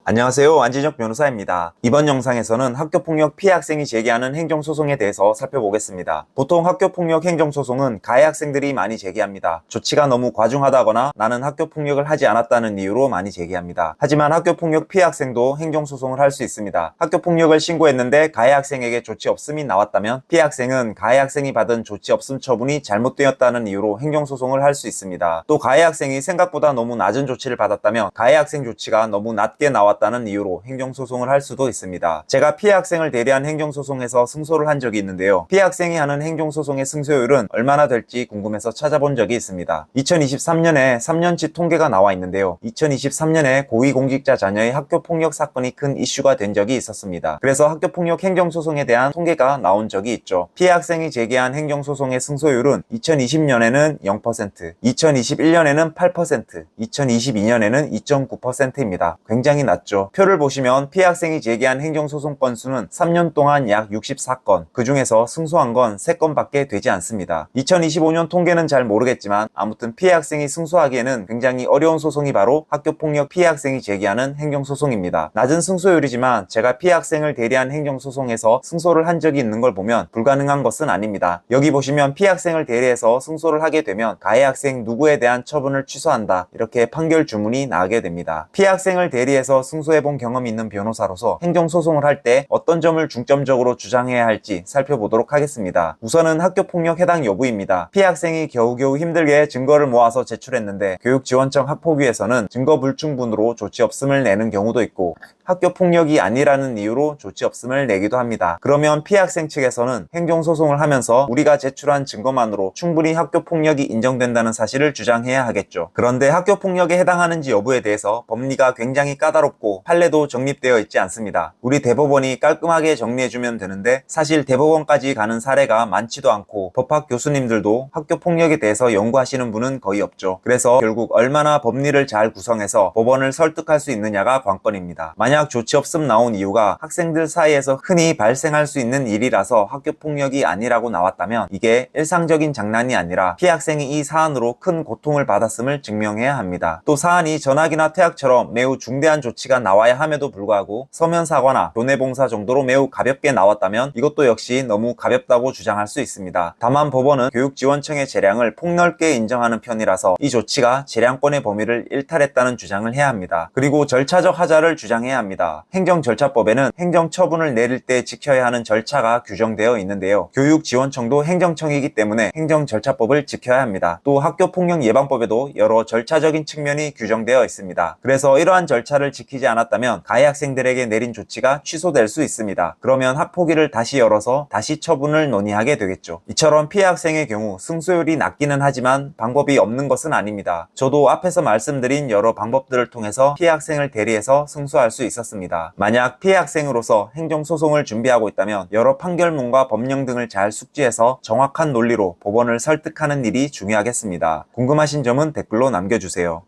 안녕하세요. 안진혁 변호사입니다. 이번 영상에서는 학교폭력 피해 학생이 제기하는 행정소송에 대해서 살펴보겠습니다. 보통 학교폭력 행정소송은 가해 학생들이 많이 제기합니다. 조치가 너무 과중하다거나 나는 학교폭력을 하지 않았다는 이유로 많이 제기합니다. 하지만 학교폭력 피해 학생도 행정소송을 할 수 있습니다. 학교폭력을 신고했는데 가해 학생에게 조치 없음이 나왔다면 피해 학생은 가해 학생이 받은 조치 없음 처분이 잘못되었다는 이유로 행정소송을 할 수 있습니다. 또 가해 학생이 생각보다 너무 낮은 조치를 받았다면 가해 학생 조치가 너무 낮게 나왔다는 이유로 행정소송을 할 수도 있습니다. 제가 피해 학생을 대리한 행정소송에서 승소를 한 적이 있는데요. 피해 학생이 하는 행정소송의 승소율은 얼마나 될지 궁금해서 찾아본 적이 있습니다. 2023년에 3년치 통계가 나와 있는데요. 2023년에 고위공직자 자녀의 학교폭력 사건이 큰 이슈가 된 적이 있었습니다. 그래서 학교폭력 행정소송에 대한 통계가 나온 적이 있죠. 피해 학생이 제기한 행정소송의 승소율은 2020년에는 0%, 2021년에는 8%, 2022년에는 2.9%입니다. 굉장히 낮죠. 표를 보시면 피해 학생이 제기한 행정소송 건수는 3년 동안 약 64건, 그 중에서 승소한 건 3건밖에 되지 않습니다. 2025년 통계는 잘 모르겠지만 아무튼 피해 학생이 승소하기에는 굉장히 어려운 소송이 바로 학교폭력 피해 학생이 제기하는 행정소송입니다. 낮은 승소율이지만 제가 피해 학생을 대리한 행정소송에서 승소를 한 적이 있는 걸 보면 불가능한 것은 아닙니다. 여기 보시면 피해 학생을 대리해서 승소를 하게 되면 가해 학생 누구에 대한 처분을 취소한다, 이렇게 판결 주문이 나가게 됩니다. 피해 학생을 대리해서 승소해본 경험이 있는 변호사로서 행정소송을 할 때 어떤 점을 중점적으로 주장해야 할지 살펴보도록 하겠습니다. 우선은 학교폭력 해당 여부입니다. 피해 학생이 겨우겨우 힘들게 증거를 모아서 제출했는데 교육지원청 학폭위에서는 증거 불충분으로 조치 없음을 내는 경우도 있고 학교폭력이 아니라는 이유로 조치 없음을 내기도 합니다. 그러면 피해 학생 측에서는 행정소송을 하면서 우리가 제출한 증거만으로 충분히 학교폭력이 인정된다는 사실을 주장해야 하겠죠. 그런데 학교폭력에 해당하는지 여부에 대해서 법리가 굉장히 까다롭고 판례도 정립되어 있지 않습니다. 우리 대법원이 깔끔하게 정리해주면 되는데 사실 대법원까지 가는 사례가 많지도 않고 법학 교수님들도 학교폭력에 대해서 연구하시는 분은 거의 없죠. 그래서 결국 얼마나 법리를 잘 구성해서 법원을 설득할 수 있느냐가 관건입니다. 만약 조치 없음 나온 이유가 학생들 사이에서 흔히 발생할 수 있는 일이라서 학교폭력이 아니라고 나왔다면 이게 일상적인 장난이 아니라 피해 학생이 이 사안으로 큰 고통을 받았음을 증명해야 합니다. 또 사안이 전학이나 퇴학처럼 매우 중대한 조치가 나와야 함에도 불구하고 서면 사과나 교내봉사 정도로 매우 가볍게 나왔다면 이것도 역시 너무 가볍다고 주장할 수 있습니다. 다만 법원은 교육지원청의 재량을 폭넓게 인정하는 편이라서 이 조치가 재량권의 범위를 일탈했다는 주장을 해야 합니다. 그리고 절차적 하자를 주장해야 합니다. 행정절차법에는 행정처분을 내릴 때 지켜야 하는 절차가 규정되어 있는데요. 교육지원청도 행정청이기 때문에 행정절차법을 지켜야 합니다. 또 학교폭력 예방법에도 여러 절차적인 측면이 규정되어 있습니다. 그래서 이러한 절차를 지키지 않았다면 가해 학생들에게 내린 조치가 취소될 수 있습니다. 그러면 학폭위를 다시 열어서 다시 처분을 논의하게 되겠죠. 이처럼 피해 학생의 경우 승소율이 낮기는 하지만 방법이 없는 것은 아닙니다. 저도 앞에서 말씀드린 여러 방법들을 통해서 피해 학생을 대리해서 승소할 수 있었습니다. 만약 피해 학생으로서 행정소송을 준비하고 있다면 여러 판결문과 법령 등을 잘 숙지해서 정확한 논리로 법원을 설득하는 일이 중요하겠습니다. 궁금하신 점은 댓글로 남겨주세요.